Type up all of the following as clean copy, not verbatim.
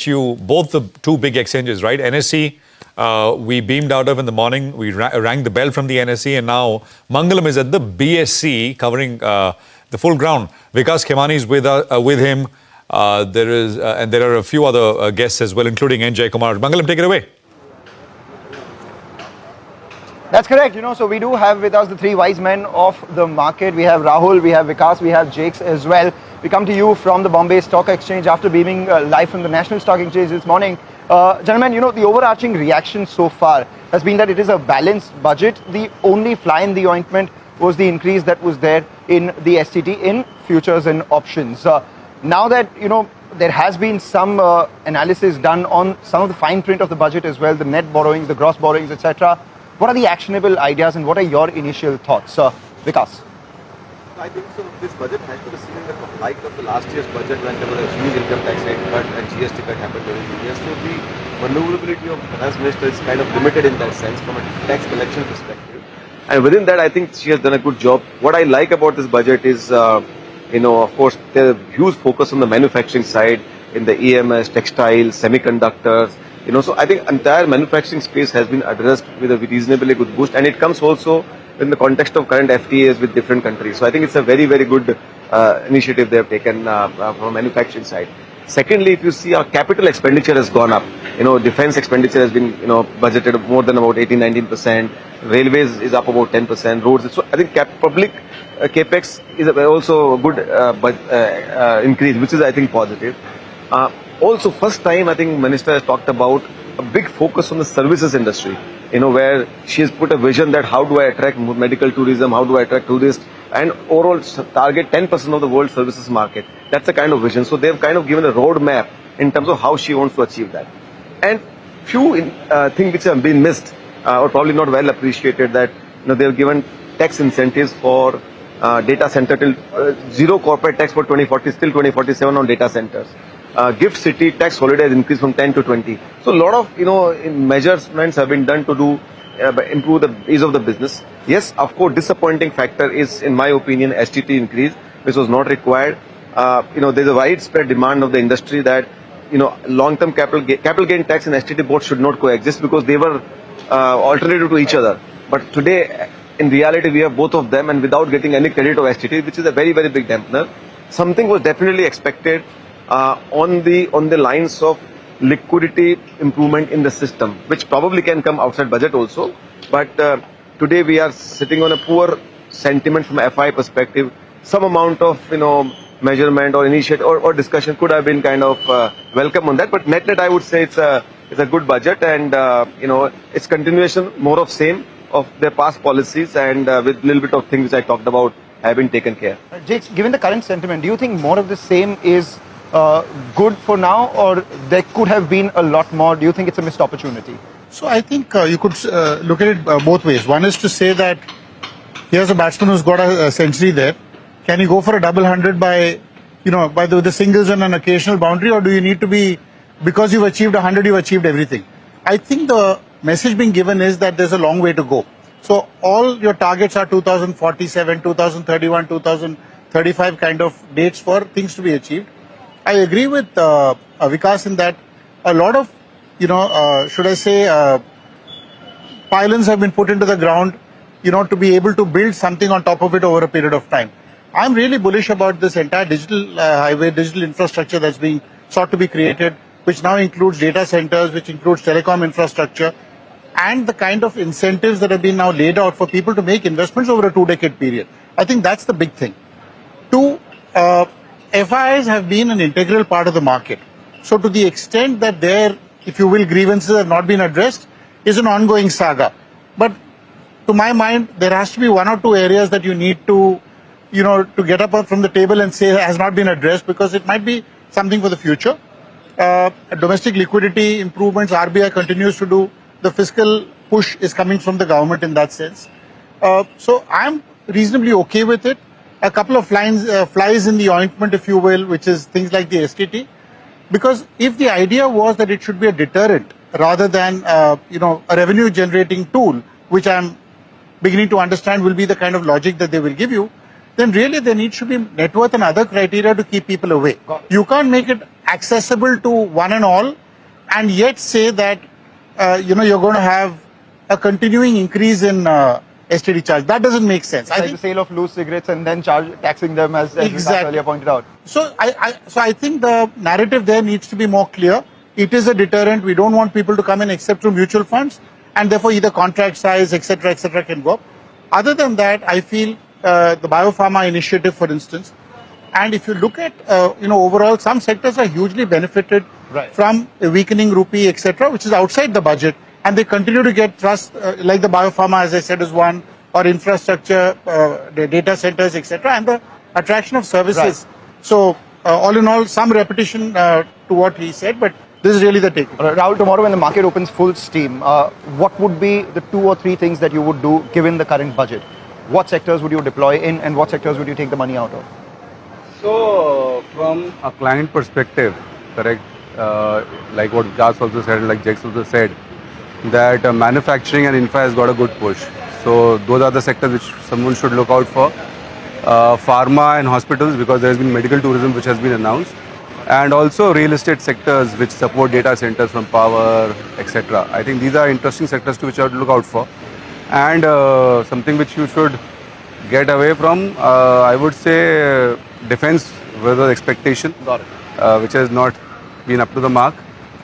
issue, both the two big exchanges, right? NSE, we beamed out of in the morning. We rang the bell from the NSE, and now Mangalam is at the BSC covering the full ground. Vikas Khemani is with him. And there are a few other guests as well, including N. Jaykumar. Mangalam, take it away. That's correct. So we do have with us the three wise men of the market. We have Rahul, we have Vikas, we have Jakes as well. We come to you from the Bombay Stock Exchange after beaming live from the National Stock Exchange this morning. Gentlemen, the overarching reaction so far has been that it is a balanced budget. The only fly in the ointment was the increase that was there in the STT in futures and options. Now that, there has been some analysis done on some of the fine print of the budget as well, the net borrowings, the gross borrowings, etc. What are the actionable ideas and what are your initial thoughts? Vikas? I think so. This budget has to be seen in the light of the last year's budget when there was a huge income tax rate cut and GST cut happened during the year. So the maneuverability of the finance minister is kind of limited in that sense from a tax collection perspective. And within that, I think she has done a good job. What I like about this budget is, of course, there's a huge focus on the manufacturing side in the EMS, textiles, semiconductors. So I think entire manufacturing space has been addressed with a reasonably good boost, and it comes also in the context of current FTAs with different countries. So I think it's a very, very good initiative they have taken from a manufacturing side. Secondly, if you see our capital expenditure has gone up. Defense expenditure has been, budgeted more than about 18-19%. Railways is up about 10%. Roads. So I think public capex is also a good increase, which is I think positive. Also, first time I think Minister has talked about a big focus on the services industry, where she has put a vision that how do I attract medical tourism, how do I attract tourists, and overall target 10% of the world services market. That's the kind of vision. So they've kind of given a roadmap in terms of how she wants to achieve that. And few things which have been missed or probably not well appreciated, that they've given tax incentives for data center till zero corporate tax for 2040, still 2047 on data centers. Gift city tax holiday has increased from 10 to 20. So a lot of measurements have been done to do improve the ease of the business. Yes, of course, disappointing factor is, in my opinion, STT increase, which was not required. There's a widespread demand of the industry that long-term capital gain tax and STT both should not coexist because they were alternative to each other. But today, in reality, we have both of them, and without getting any credit of STT, which is a very, very big dampener. Something was definitely expected on the lines of liquidity improvement in the system, which probably can come outside budget also. But today we are sitting on a poor sentiment from FI perspective. Some amount of measurement or initiative or discussion could have been kind of welcome on that. But net I would say it's a good budget, and it's continuation more of same of their past policies, and with little bit of things which I talked about have been taken care. Jakes, given the current sentiment, do you think more of the same is good for now, or there could have been a lot more? Do you think it's a missed opportunity? So I think you could look at it both ways. One is to say that here's a batsman who's got a century there. Can you go for a double hundred by the singles and an occasional boundary, or do you need to be, because you've achieved 100, you've achieved everything? I think the message being given is that there's a long way to go. So all your targets are 2047, 2031, 2035 kind of dates for things to be achieved. I agree with Vikas in that a lot of, pylons have been put into the ground, to be able to build something on top of it over a period of time. I'm really bullish about this entire digital highway, digital infrastructure that's being sought to be created, which now includes data centers, which includes telecom infrastructure, and the kind of incentives that have been now laid out for people to make investments over a 2-decade period. I think that's the big thing. Two, FIIs have been an integral part of the market. So to the extent that their, if you will, grievances have not been addressed, is an ongoing saga. But to my mind, there has to be one or two areas that you need to, to get up from the table and say has not been addressed, because it might be something for the future. Domestic liquidity improvements, RBI continues to do. The fiscal push is coming from the government in that sense. So I'm reasonably okay with it. A couple of flies in the ointment, if you will, which is things like the STT. Because if the idea was that it should be a deterrent rather than, a revenue generating tool, which I'm beginning to understand will be the kind of logic that they will give you, then really there needs to be net worth and other criteria to keep people away. You can't make it accessible to one and all, and yet say that you're going to have a continuing increase in STD charge. That doesn't make sense. It's like the sale of loose cigarettes and then taxing them as Vikas earlier pointed out. So I think the narrative there needs to be more clear. It is a deterrent. We don't want people to come in except through mutual funds, and therefore either contract size, etc., can go up. Other than that, I feel the biopharma initiative, for instance, and if you look at overall, some sectors are hugely benefited from a weakening rupee, etc., which is outside the budget, and they continue to get thrust, like the biopharma, as I said, is one, or infrastructure, the data centers, etc., and the attraction of services. So all in all, some repetition to what he said, but this is really the take. Rahul, tomorrow when the market opens full steam, what would be the 2 or 3 things that you would do given the current budget? What sectors would you deploy in, and what sectors would you take the money out of? So, from a client perspective, correct, like what Vikas also said, like Jakes also said, that manufacturing and infra has got a good push. So, those are the sectors which someone should look out for. Pharma and hospitals, because there has been medical tourism which has been announced. And also real estate sectors which support data centers from power, etc. I think these are interesting sectors to which I would look out for. And something which you should get away from, I would say defense versus expectation, which has not been up to the mark,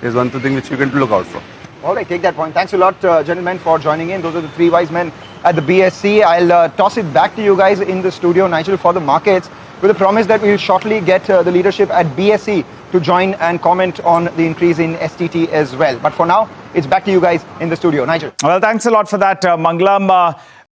is one thing which you can look out for. All right, take that point. Thanks a lot, gentlemen, for joining in. Those are the 3 wise men at the BSC. I'll toss it back to you guys in the studio, Nigel, for the markets, with a promise that we'll shortly get the leadership at BSC to join and comment on the increase in STT as well. But for now, it's back to you guys in the studio. Nigel. Well, thanks a lot for that, Mangalam.